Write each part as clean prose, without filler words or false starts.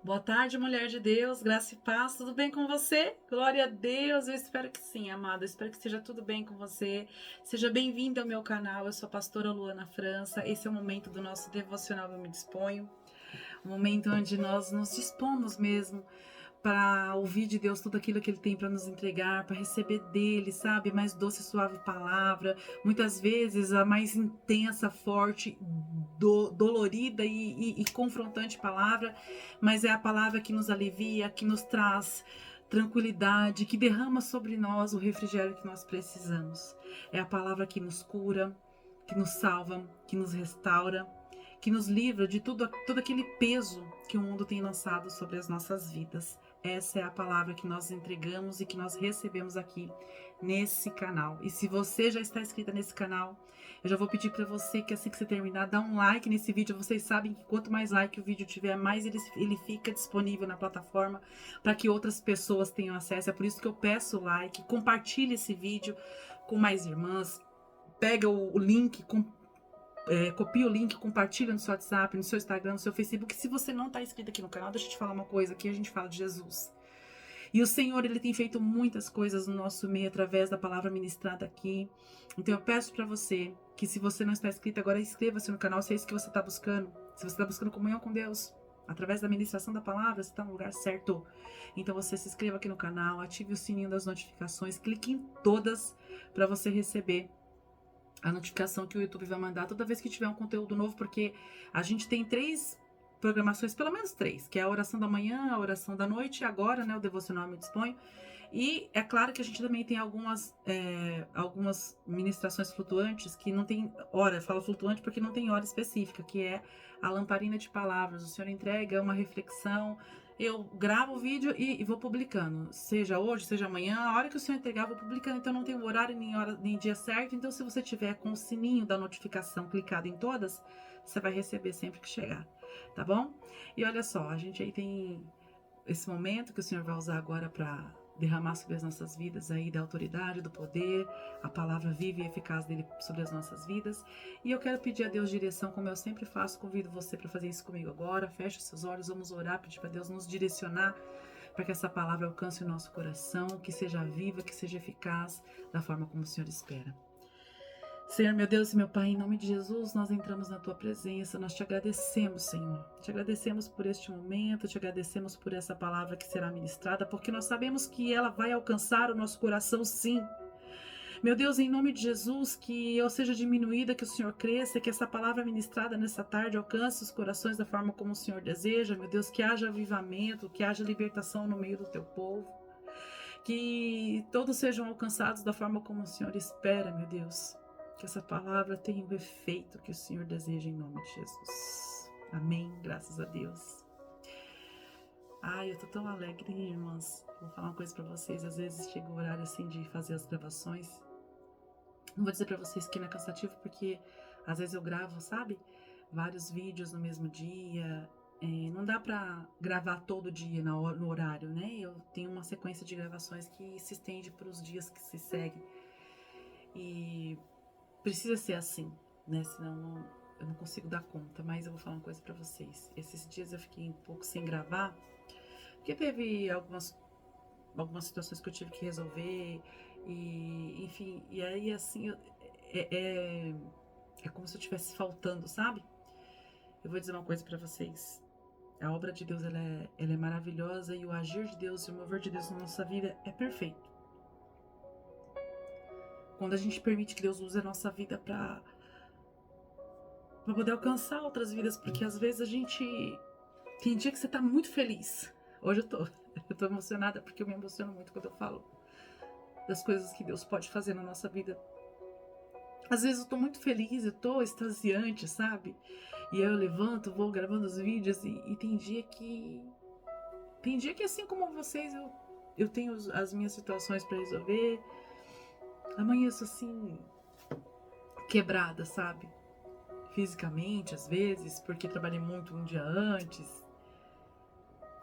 Boa tarde, mulher de Deus, graça e paz, tudo bem com você? Glória a Deus, eu espero que sim, amado, eu espero que esteja tudo bem com você. Seja bem-vindo ao meu canal, eu sou a pastora Luana França, esse é o momento do nosso devocional Eu Me Disponho, um momento onde nós nos dispomos mesmo para ouvir de Deus tudo aquilo que Ele tem para nos entregar, para receber dele, sabe? Mais doce e suave palavra, muitas vezes a mais intensa, forte, dolorida e confrontante palavra, mas é a palavra que nos alivia, que nos traz tranquilidade, que derrama sobre nós o refrigério que nós precisamos. É a palavra que nos cura, que nos salva, que nos restaura, que nos livra de todo aquele peso que o mundo tem lançado sobre as nossas vidas. Essa é a palavra que nós entregamos e que nós recebemos aqui nesse canal. E se você já está inscrita nesse canal, eu já vou pedir para você que assim que você terminar, dá um like nesse vídeo. Vocês sabem que quanto mais like o vídeo tiver, mais ele fica disponível na plataforma para que outras pessoas tenham acesso. É por isso que eu peço o like, compartilhe esse vídeo com mais irmãs, pega o link, copia o link, compartilha no seu WhatsApp, no seu Instagram, no seu Facebook. Se você não está inscrito aqui no canal, deixa eu te falar uma coisa, aqui a gente fala de Jesus. E o Senhor, Ele tem feito muitas coisas no nosso meio através da palavra ministrada aqui. Então eu peço para você que, se você não está inscrito agora, inscreva-se no canal, se é isso que você está buscando. Se você está buscando comunhão com Deus, através da ministração da palavra, você está no lugar certo. Então você se inscreva aqui no canal, ative o sininho das notificações, clique em todas para você receber a notificação que o YouTube vai mandar toda vez que tiver um conteúdo novo, porque a gente tem 3 programações, pelo menos 3, que é a oração da manhã, a oração da noite e agora, né, o devocional Eu Me Disponho. E é claro que a gente também tem algumas ministrações flutuantes que não tem hora, eu falo flutuante porque não tem hora específica, que é a lamparina de palavras. O Senhor entrega uma reflexão, eu gravo o vídeo e vou publicando, seja hoje, seja amanhã, a hora que o Senhor entregar, eu vou publicando. Então não tem horário, nem hora, nem dia certo. Então, se você tiver com o sininho da notificação clicado em todas, você vai receber sempre que chegar, tá bom? E olha só, a gente aí tem esse momento que o Senhor vai usar agora para derramar sobre as nossas vidas aí da autoridade, do poder, a palavra viva e eficaz dele sobre as nossas vidas. E eu quero pedir a Deus direção, como eu sempre faço. Convido você para fazer isso comigo agora. Feche os seus olhos, vamos orar, pedir para Deus nos direcionar para que essa palavra alcance o nosso coração, que seja viva, que seja eficaz da forma como o Senhor espera. Senhor, meu Deus e meu Pai, em nome de Jesus, nós entramos na Tua presença, nós te agradecemos, Senhor. Te agradecemos por este momento, te agradecemos por essa palavra que será ministrada, porque nós sabemos que ela vai alcançar o nosso coração, sim. Meu Deus, em nome de Jesus, que eu seja diminuída, que o Senhor cresça, que essa palavra ministrada nessa tarde alcance os corações da forma como o Senhor deseja. Meu Deus, que haja avivamento, que haja libertação no meio do Teu povo. Que todos sejam alcançados da forma como o Senhor espera, meu Deus. Que essa palavra tenha o efeito que o Senhor deseja em nome de Jesus. Amém, graças a Deus. Ai, eu tô tão alegre, irmãs. Vou falar uma coisa pra vocês. Às vezes chega o horário assim de fazer as gravações. Não vou dizer pra vocês que não é cansativo, porque às vezes eu gravo, sabe? Vários vídeos no mesmo dia. Não dá pra gravar todo dia no horário, né? Eu tenho uma sequência de gravações que se estende para os dias que se seguem. E precisa ser assim, né? Senão eu não consigo dar conta. Mas eu vou falar uma coisa pra vocês. Esses dias eu fiquei um pouco sem gravar, porque teve algumas situações que eu tive que resolver. E, enfim, e aí assim, é como se eu estivesse faltando, sabe? Eu vou dizer uma coisa pra vocês. A obra de Deus, ela é maravilhosa, e o agir de Deus e o mover de Deus na nossa vida é perfeito. Quando a gente permite que Deus use a nossa vida para poder alcançar outras vidas, porque às vezes a gente tem dia que você tá muito feliz. Hoje eu tô emocionada, porque eu me emociono muito quando eu falo das coisas que Deus pode fazer na nossa vida. Às vezes eu tô muito feliz, eu tô extasiante, sabe? E aí eu levanto, vou gravando os vídeos, e tem dia que assim como vocês, eu tenho as minhas situações para resolver. Amanheço assim, quebrada, sabe? Fisicamente, às vezes, porque trabalhei muito um dia antes.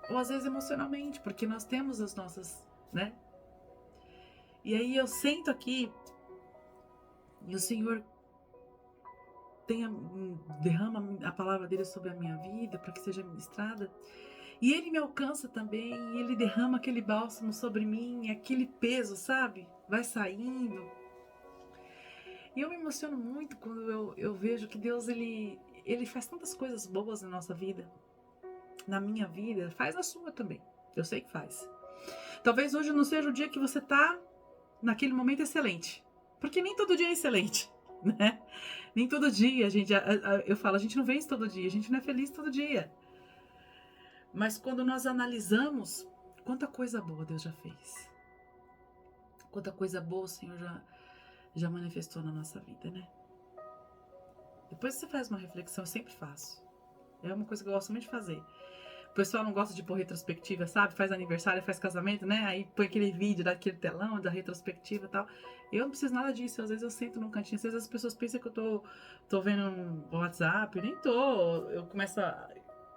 Ou às vezes emocionalmente, porque nós temos as nossas, né? E aí eu sento aqui e o Senhor derrama a palavra dele sobre a minha vida para que seja ministrada. E ele me alcança também, e ele derrama aquele bálsamo sobre mim, aquele peso, sabe? Vai saindo. E eu me emociono muito quando eu vejo que Deus, ele faz tantas coisas boas na nossa vida. Na minha vida, faz na sua também. Eu sei que faz. Talvez hoje não seja o dia que você tá naquele momento excelente. Porque nem todo dia é excelente, né? Nem todo dia, eu falo, a gente não vence todo dia, a gente não é feliz todo dia. Mas quando nós analisamos, quanta coisa boa Deus já fez. Quanta coisa boa o Senhor já manifestou na nossa vida, né? Depois você faz uma reflexão, eu sempre faço. É uma coisa que eu gosto muito de fazer. O pessoal não gosta de pôr retrospectiva, sabe? Faz aniversário, faz casamento, né? Aí põe aquele vídeo daquele telão, da retrospectiva e tal. Eu não preciso nada disso. Às vezes eu sento num cantinho. Às vezes as pessoas pensam que eu tô vendo um WhatsApp. Nem tô. Eu começo a...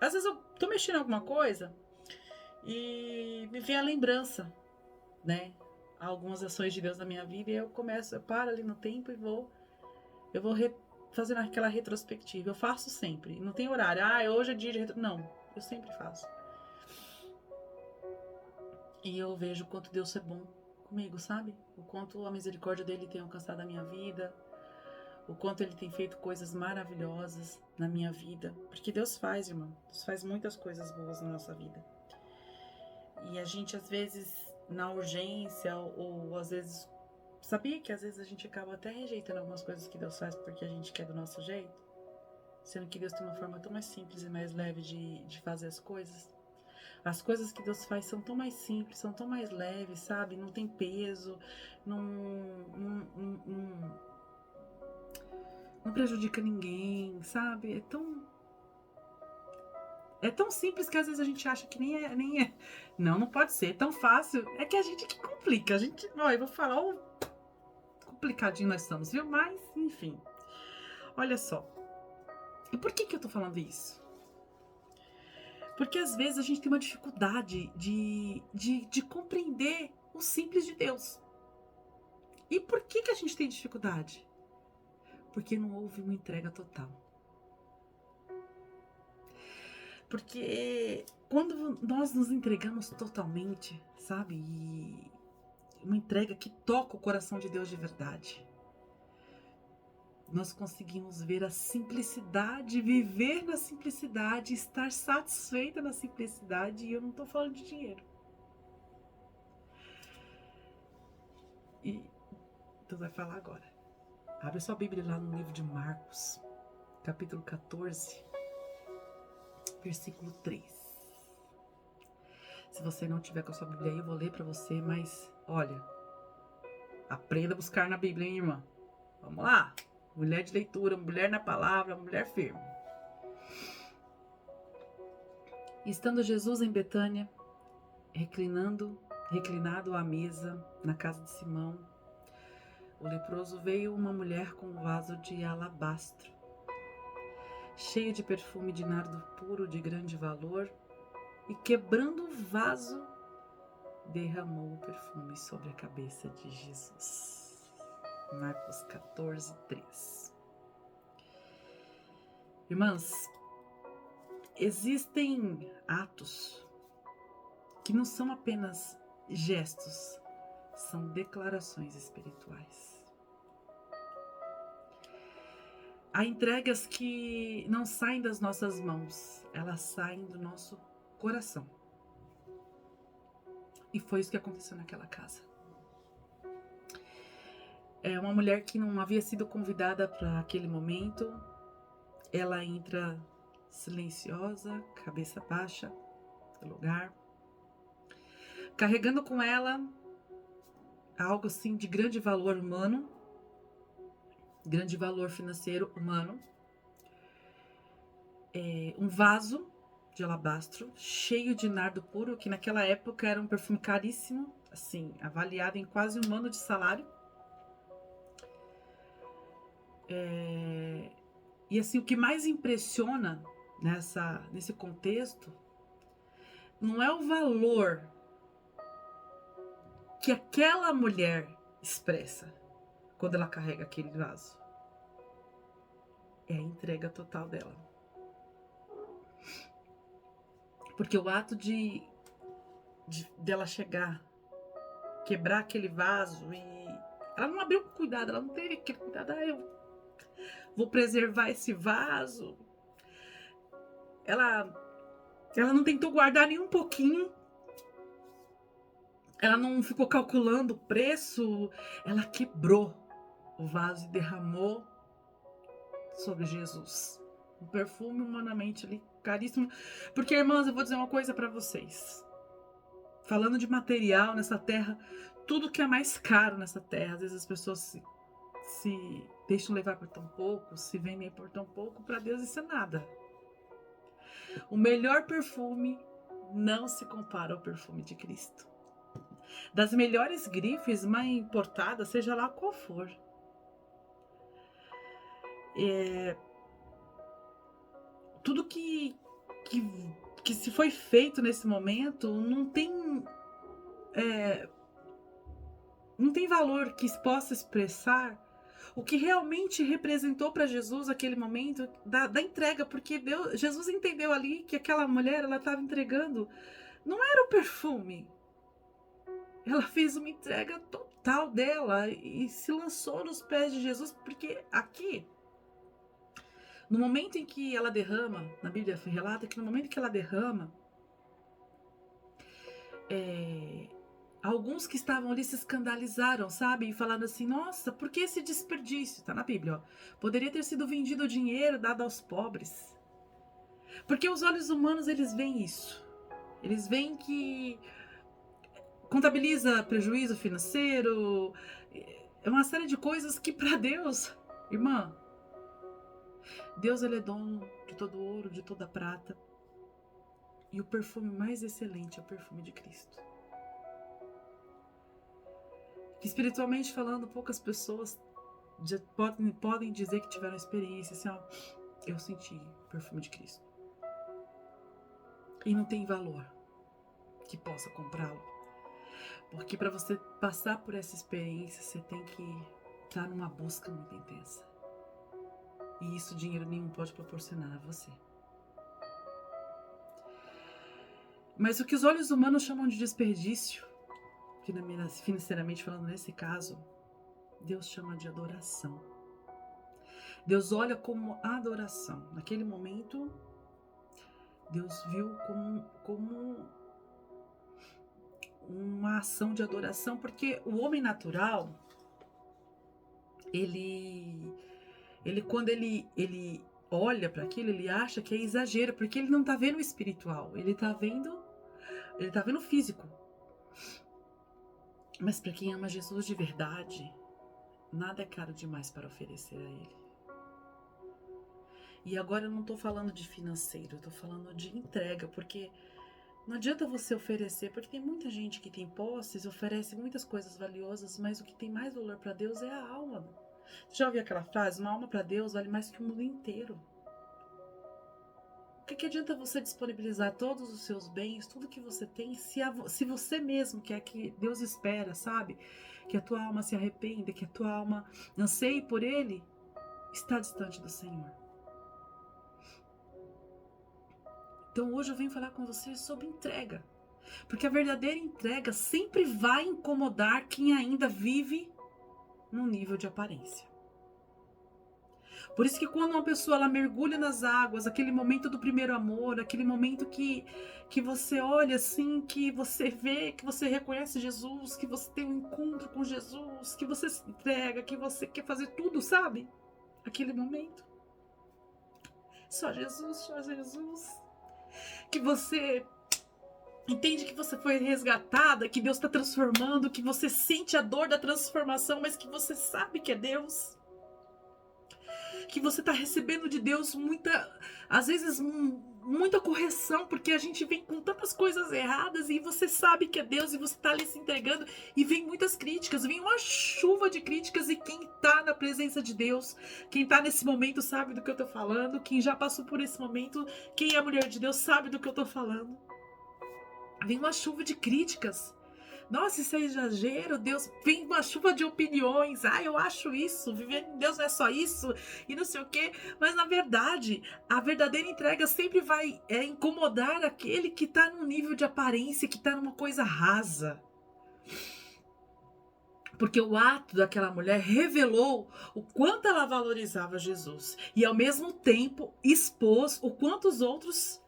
Às vezes eu tô mexendo em alguma coisa e me vem a lembrança, né? Algumas ações de Deus na minha vida. E eu paro ali no tempo e eu vou fazendo aquela retrospectiva. Eu faço sempre. Não tem horário. Hoje é dia de Não, eu sempre faço. E eu vejo o quanto Deus é bom comigo, sabe? O quanto a misericórdia dele tem alcançado a minha vida. O quanto ele tem feito coisas maravilhosas na minha vida. Porque Deus faz, irmão. Deus faz muitas coisas boas na nossa vida. E a gente, às vezes, na urgência, ou às vezes... Sabia que às vezes a gente acaba até rejeitando algumas coisas que Deus faz porque a gente quer do nosso jeito? Sendo que Deus tem uma forma tão mais simples e mais leve de fazer as coisas. As coisas que Deus faz são tão mais simples, são tão mais leves, sabe? Não tem peso, não prejudica ninguém, sabe? É tão simples que às vezes a gente acha que nem é. Não pode ser. É tão fácil. É que a gente que complica. Eu vou falar o complicadinho nós estamos, viu? Mas, enfim. Olha só. E por que eu tô falando isso? Porque às vezes a gente tem uma dificuldade de compreender o simples de Deus. E por que a gente tem dificuldade? Porque não houve uma entrega total. Porque quando nós nos entregamos totalmente, sabe? E uma entrega que toca o coração de Deus de verdade, nós conseguimos ver a simplicidade, viver na simplicidade, estar satisfeita na simplicidade. E eu não tô falando de dinheiro. E Deus vai falar agora. Abre sua Bíblia lá no livro de Marcos, capítulo 14, versículo 3. Se você não tiver com a sua Bíblia aí, eu vou ler para você, mas olha, aprenda a buscar na Bíblia, hein, irmã? Vamos lá. Mulher de leitura, mulher na palavra, mulher firme. Estando Jesus em Betânia, reclinado à mesa na casa de Simão, o leproso veio uma mulher com um vaso de alabastro, cheio de perfume de nardo puro de grande valor, e quebrando o vaso, derramou o perfume sobre a cabeça de Jesus. Marcos 14, 3. Irmãs, existem atos que não são apenas gestos, são declarações espirituais. Há entregas que não saem das nossas mãos, elas saem do nosso coração. E foi isso que aconteceu naquela casa. É uma mulher que não havia sido convidada para aquele momento. Ela entra silenciosa, cabeça baixa, no lugar, carregando com ela algo assim de grande valor humano, grande valor financeiro humano. Um vaso de alabastro cheio de nardo puro, que naquela época era um perfume caríssimo, assim, avaliado em quase um ano de salário. E assim, o que mais impressiona nesse contexto não é o valor que aquela mulher expressa quando ela carrega aquele vaso. É a entrega total dela. Porque o ato dela chegar, quebrar aquele vaso, e ela não abriu com cuidado, ela não teve aquele cuidado, eu vou preservar esse vaso. Ela não tentou guardar nem um pouquinho. Ela não ficou calculando o preço. Ela quebrou o vaso e derramou sobre Jesus. Um perfume humanamente ali caríssimo. Porque, irmãs, eu vou dizer uma coisa para vocês. Falando de material nessa terra, tudo que é mais caro nessa terra, às vezes as pessoas se deixam levar por tão pouco, se vendem por tão pouco, para Deus isso é nada. O melhor perfume não se compara ao perfume de Cristo. Das melhores grifes, mais importadas, seja lá qual for. Tudo que se foi feito nesse momento não tem valor que possa expressar o que realmente representou para Jesus aquele momento da entrega, porque Jesus entendeu ali que aquela mulher, ela estava entregando, não era o perfume. Ela fez uma entrega total dela e se lançou nos pés de Jesus, porque aqui, no momento em que ela derrama, na Bíblia relata que no momento que ela derrama, alguns que estavam ali se escandalizaram, sabe? E falando assim, nossa, por que esse desperdício? Tá na Bíblia, ó. Poderia ter sido vendido o dinheiro, dado aos pobres. Porque os olhos humanos, eles veem isso. Eles veem que contabiliza prejuízo financeiro, é uma série de coisas que para Deus, irmã, Deus, ele é dono de todo ouro, de toda prata. E o perfume mais excelente é o perfume de Cristo. Que espiritualmente falando, poucas pessoas podem dizer que tiveram experiência assim, ó, eu senti o perfume de Cristo. E não tem valor que possa comprá-lo. Porque para você passar por essa experiência, você tem que estar numa busca muito intensa. E isso dinheiro nenhum pode proporcionar a você. Mas o que os olhos humanos chamam de desperdício, financeiramente falando nesse caso, Deus chama de adoração. Deus olha como adoração. Naquele momento, Deus viu como uma ação de adoração, porque o homem natural, ele quando ele olha para aquilo, ele acha que é exagero, porque ele não tá vendo o espiritual, ele tá vendo o físico. Mas para quem ama Jesus de verdade, nada é caro demais para oferecer a ele. E agora eu não tô falando de financeiro, eu tô falando de entrega, porque não adianta você oferecer, porque tem muita gente que tem posses, oferece muitas coisas valiosas, mas o que tem mais valor para Deus é a alma. Você já ouviu aquela frase? Uma alma para Deus vale mais que o mundo inteiro. O que adianta você disponibilizar todos os seus bens, tudo que você tem, se você mesmo quer, que Deus espera, sabe? Que a tua alma se arrependa, que a tua alma anseie por Ele, está distante do Senhor. Então hoje eu venho falar com você sobre entrega. Porque a verdadeira entrega sempre vai incomodar quem ainda vive num nível de aparência. Por isso que quando uma pessoa ela mergulha nas águas, aquele momento do primeiro amor, aquele momento que você olha assim, que você vê, que você reconhece Jesus, que você tem um encontro com Jesus, que você se entrega, que você quer fazer tudo, sabe? Aquele momento. Só Jesus, só Jesus. Que você entende que você foi resgatada, que Deus está transformando, que você sente a dor da transformação, mas que você sabe que é Deus. Que você está recebendo de Deus às vezes muita correção, porque a gente vem com tantas coisas erradas e você sabe que é Deus e você está ali se entregando e vem muitas críticas, vem uma chuva de críticas, e quem está na presença de Deus, quem está nesse momento sabe do que eu estou falando, quem já passou por esse momento, quem é mulher de Deus sabe do que eu estou falando. Vem uma chuva de críticas, Nossa, isso é exagero, Deus, vem uma chuva de opiniões. Ah, eu acho isso, viver em Deus não é só isso, e não sei o quê. Mas na verdade, a verdadeira entrega sempre vai incomodar aquele que está num nível de aparência, que está numa coisa rasa. Porque o ato daquela mulher revelou o quanto ela valorizava Jesus. E ao mesmo tempo expôs o quanto os outros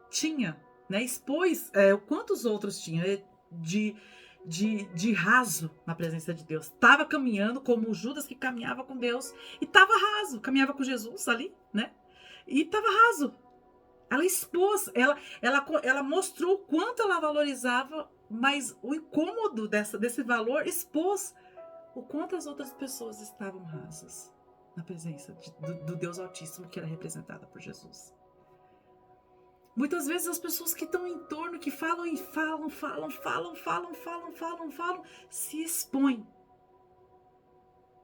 tinham, né? Expôs o quanto os outros tinham de, de raso na presença de Deus. Estava caminhando como o Judas que caminhava com Deus. E estava raso, caminhava com Jesus ali, né? E estava raso. Ela expôs, ela mostrou o quanto ela valorizava, mas o incômodo desse valor expôs o quanto as outras pessoas estavam rasas na presença do Deus Altíssimo que era representada por Jesus. Muitas vezes as pessoas que estão em torno, que falam e falam, se expõem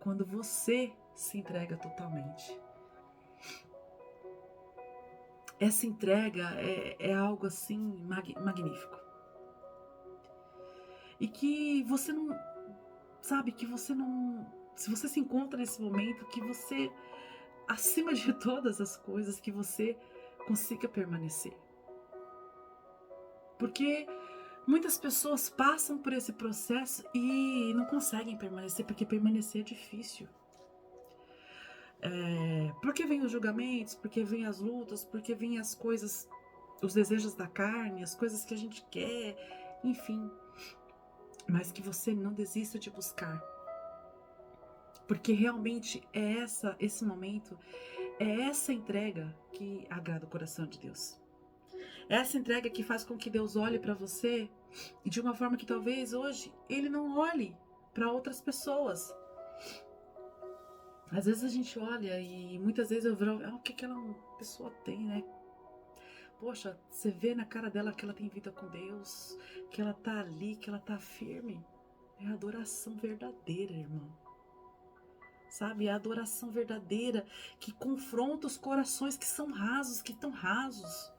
quando você se entrega totalmente. Essa entrega é algo assim magnífico. E que você não, sabe, que você não, se você se encontra nesse momento, que você, acima de todas as coisas, que você consiga permanecer. Porque muitas pessoas passam por esse processo e não conseguem permanecer, porque permanecer é difícil. Porque vem os julgamentos, porque vem as lutas, porque vem as coisas, os desejos da carne, as coisas que a gente quer, enfim. Mas que você não desista de buscar. Porque realmente é esse momento, é essa entrega que agrada o coração de Deus. É essa entrega que faz com que Deus olhe para você de uma forma que talvez hoje Ele não olhe para outras pessoas. Às vezes a gente olha e muitas vezes eu vejo, o que aquela pessoa tem, né? Poxa, você vê na cara dela que ela tem vida com Deus, que ela tá ali, que ela tá firme. É a adoração verdadeira, irmão. Sabe? É a adoração verdadeira que confronta os corações que são rasos, que estão rasos.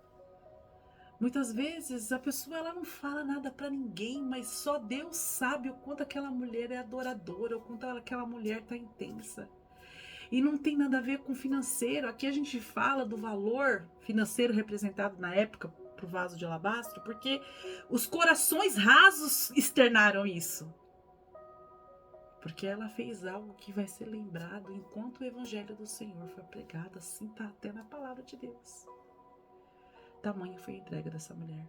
Muitas vezes a pessoa ela não fala nada para ninguém, mas só Deus sabe o quanto aquela mulher é adoradora, o quanto aquela mulher tá intensa. E não tem nada a ver com financeiro. Aqui a gente fala do valor financeiro representado na época pro vaso de alabastro, porque os corações rasos externaram isso. Porque ela fez algo que vai ser lembrado enquanto o evangelho do Senhor foi pregado. Assim tá até na palavra de Deus. Tamanho foi a entrega dessa mulher.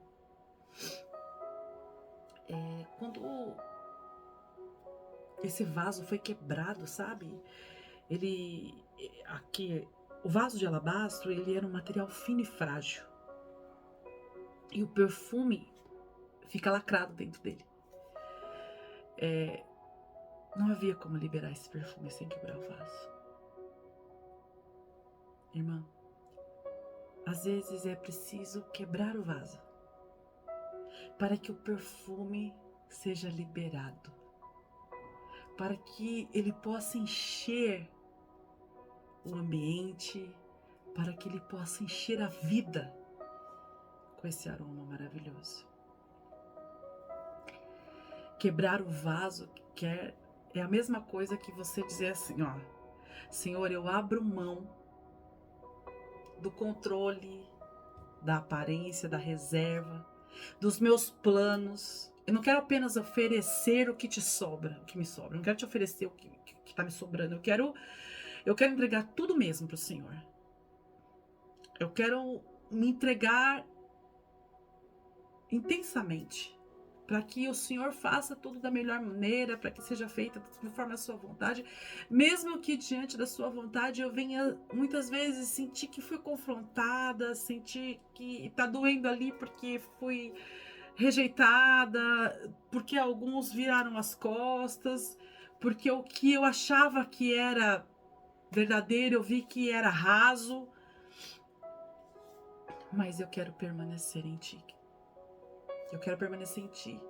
Quando esse vaso foi quebrado, sabe? O vaso de alabastro, ele era um material fino e frágil. E o perfume fica lacrado dentro dele. Não havia como liberar esse perfume sem quebrar o vaso. Irmã, às vezes é preciso quebrar o vaso para que o perfume seja liberado, para que ele possa encher o ambiente, para que ele possa encher a vida com esse aroma maravilhoso. Quebrar o vaso é a mesma coisa que você dizer assim, ó, Senhor, eu abro mão do controle, da aparência, da reserva, dos meus planos. Eu não quero apenas oferecer o que te sobra, o que me sobra. Eu não quero te oferecer o que tá me sobrando. Eu quero entregar tudo mesmo pro Senhor. Eu quero me entregar intensamente, para que o Senhor faça tudo da melhor maneira, para que seja feita conforme a sua vontade, mesmo que diante da sua vontade eu venha muitas vezes sentir que fui confrontada, sentir que tá doendo ali porque fui rejeitada, porque alguns viraram as costas, porque o que eu achava que era verdadeiro eu vi que era raso, mas eu quero permanecer em Ti. Eu quero permanecer em Ti.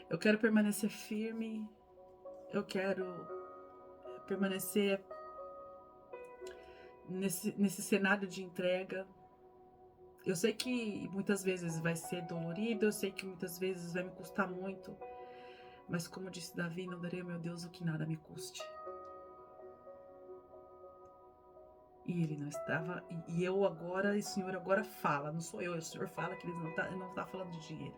Eu quero permanecer firme. Eu quero permanecer nesse cenário de entrega. Eu sei que muitas vezes vai ser dolorido. Eu sei que muitas vezes vai me custar muito. Mas como disse Davi, não darei ao meu Deus o que nada me custe. E ele não estava, e eu agora, e o Senhor agora fala, não sou eu, o Senhor fala que ele não tá falando de dinheiro.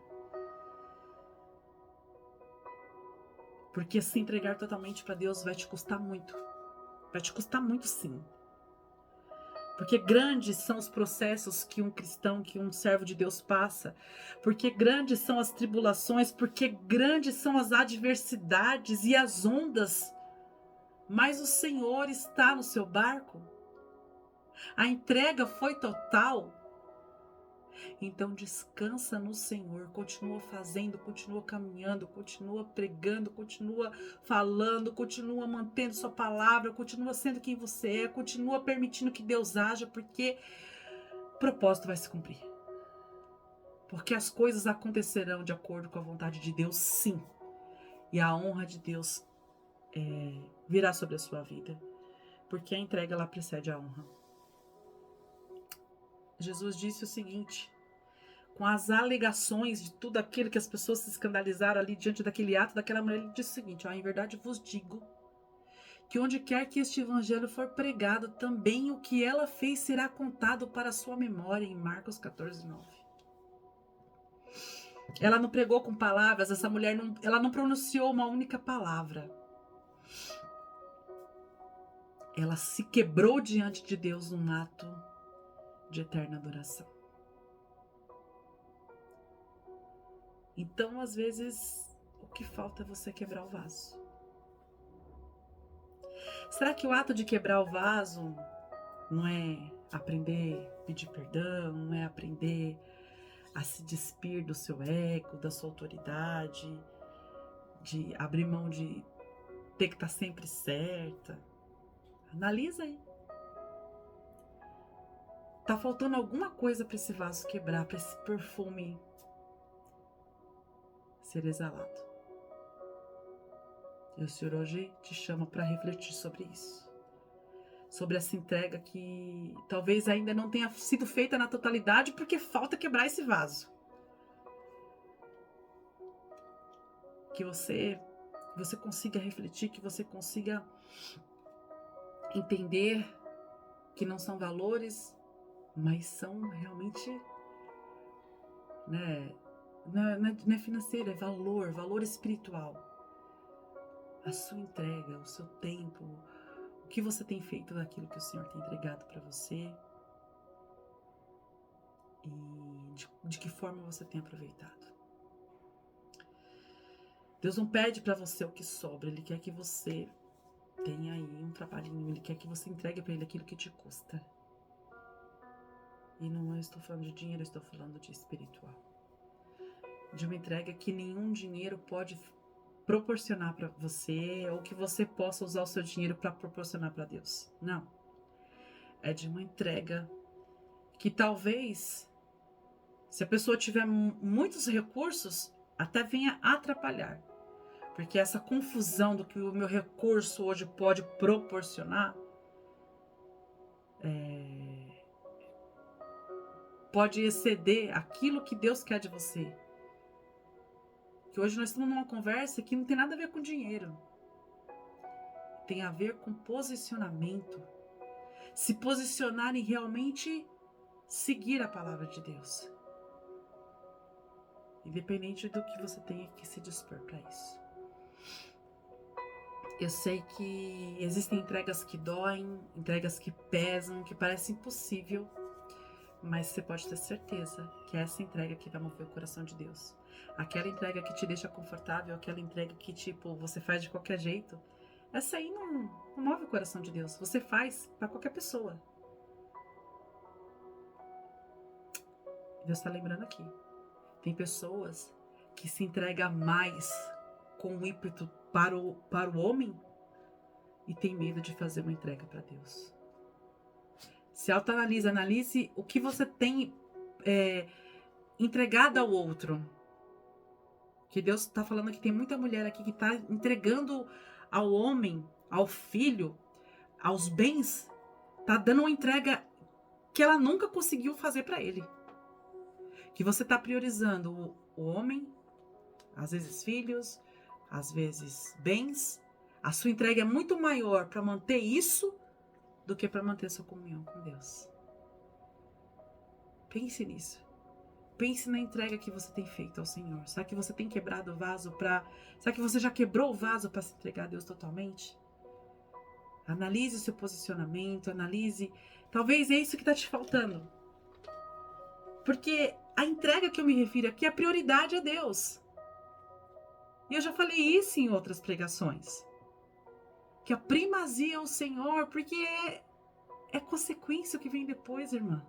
Porque se entregar totalmente para Deus vai te custar muito. Vai te custar muito, sim. Porque grandes são os processos que um cristão, que um servo de Deus passa. Porque grandes são as tribulações, porque grandes são as adversidades e as ondas. Mas o Senhor está no seu barco. A entrega foi total. Então descansa no Senhor, continua fazendo, continua caminhando, continua pregando, continua falando, continua mantendo sua palavra, continua sendo quem você é, continua permitindo que Deus haja, porque o propósito vai se cumprir. Porque as coisas acontecerão de acordo com a vontade de Deus, sim. E a honra de Deus virá sobre a sua vida. Porque a entrega ela precede a honra. Jesus disse o seguinte: com as alegações de tudo aquilo que as pessoas se escandalizaram ali diante daquele ato daquela mulher, ele disse o seguinte: em verdade vos digo que onde quer que este evangelho for pregado, também o que ela fez será contado para a sua memória, em Marcos 14:9. Ela não pregou com palavras, essa mulher ela não pronunciou uma única palavra. Ela se quebrou diante de Deus num ato de eterna adoração. Então, às vezes, o que falta é você quebrar o vaso. Será que o ato de quebrar o vaso não é aprender a pedir perdão, não é aprender a se despir do seu ego, da sua autoridade, de abrir mão de ter que estar sempre certa? Analisa aí. Tá faltando alguma coisa para esse vaso quebrar, para esse perfume ser exalado. E o Senhor hoje te chama para refletir sobre isso. Sobre essa entrega que talvez ainda não tenha sido feita na totalidade, porque falta quebrar esse vaso. Que você consiga refletir, que você consiga entender que não são valores, mas são realmente, não é financeiro, é valor espiritual. A sua entrega, o seu tempo, o que você tem feito daquilo que o Senhor tem entregado para você e de que forma você tem aproveitado. Deus não pede para você o que sobra, Ele quer que você tenha aí um trabalhinho, Ele quer que você entregue para Ele aquilo que te custa. E não estou falando de dinheiro, eu estou falando de espiritual. De uma entrega que nenhum dinheiro pode proporcionar para você, ou que você possa usar o seu dinheiro para proporcionar para Deus. Não. É de uma entrega que talvez, se a pessoa tiver muitos recursos, até venha atrapalhar. Porque essa confusão do que o meu recurso hoje pode proporcionar pode exceder aquilo que Deus quer de você. Que hoje nós estamos numa conversa que não tem nada a ver com dinheiro. Tem a ver com posicionamento. Se posicionar e realmente seguir a palavra de Deus. Independente do que você tenha que se dispor para isso. Eu sei que existem entregas que doem, entregas que pesam, que parecem impossível, mas você pode ter certeza que é essa entrega que vai mover o coração de Deus. Aquela entrega que te deixa confortável, aquela entrega que você faz de qualquer jeito, essa aí não move o coração de Deus. Você faz para qualquer pessoa. Deus está lembrando aqui. Tem pessoas que se entregam mais com o ímpeto para o homem e tem medo de fazer uma entrega para Deus. Se analise o que você tem entregado ao outro. Que Deus está falando que tem muita mulher aqui que está entregando ao homem, ao filho, aos bens, está dando uma entrega que ela nunca conseguiu fazer para ele. Que você está priorizando o homem, às vezes filhos, às vezes bens, a sua entrega é muito maior para manter isso do que para manter sua comunhão com Deus. Pense nisso. Pense na entrega que você tem feito ao Senhor. Será que você tem quebrado o vaso para... Será que você já quebrou o vaso para se entregar a Deus totalmente? Analise o seu posicionamento, analise... Talvez é isso que está te faltando. Porque a entrega que eu me refiro aqui, a prioridade é Deus. E eu já falei isso em outras pregações. Que a primazia é o Senhor, porque é consequência o que vem depois, irmã.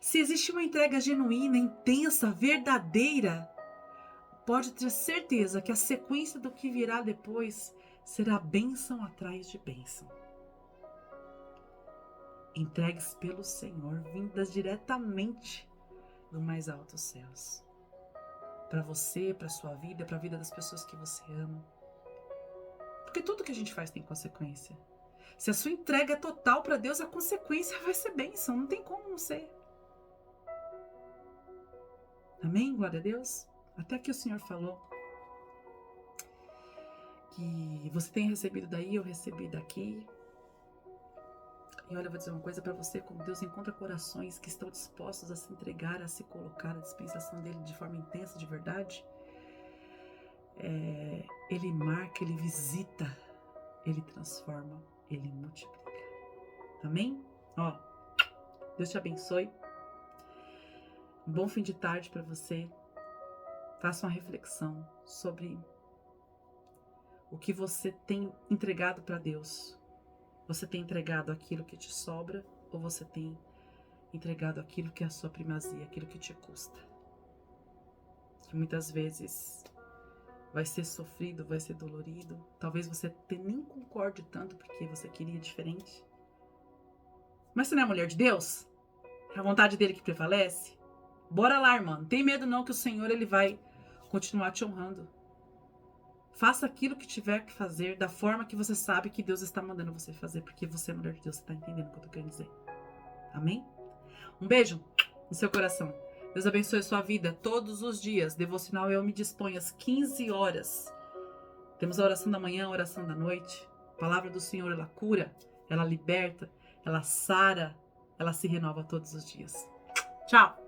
Se existe uma entrega genuína, intensa, verdadeira, pode ter certeza que a sequência do que virá depois será bênção atrás de bênção. Entregues pelo Senhor, vindas diretamente do mais altos céus. Para você, para sua vida, para a vida das pessoas que você ama. Porque tudo que a gente faz tem consequência. Se a sua entrega é total para Deus, a consequência vai ser bênção. Não tem como não ser. Amém? Glória a Deus. Até que o Senhor falou que você tem recebido daí, eu recebi daqui. E olha, eu vou dizer uma coisa para você, como Deus encontra corações que estão dispostos a se entregar, a se colocar à dispensação dele de forma intensa, de verdade. Ele marca, ele visita, ele transforma, ele multiplica. Amém? Ó, Deus te abençoe. Um bom fim de tarde para você. Faça uma reflexão sobre o que você tem entregado para Deus. Você tem entregado aquilo que te sobra ou você tem entregado aquilo que é a sua primazia, aquilo que te custa? Que muitas vezes vai ser sofrido, vai ser dolorido. Talvez você nem concorde tanto porque você queria diferente. Mas você não é mulher de Deus? É a vontade dele que prevalece? Bora lá, irmã. Não tem medo não que o Senhor ele vai continuar te honrando. Faça aquilo que tiver que fazer da forma que você sabe que Deus está mandando você fazer, porque você é mulher de Deus, você está entendendo o que eu tô querendo dizer. Amém? Um beijo no seu coração. Deus abençoe a sua vida todos os dias. Devocional Eu Me Disponho às 15 horas. Temos a oração da manhã, a oração da noite. A palavra do Senhor, ela cura, ela liberta, ela sara, ela se renova todos os dias. Tchau!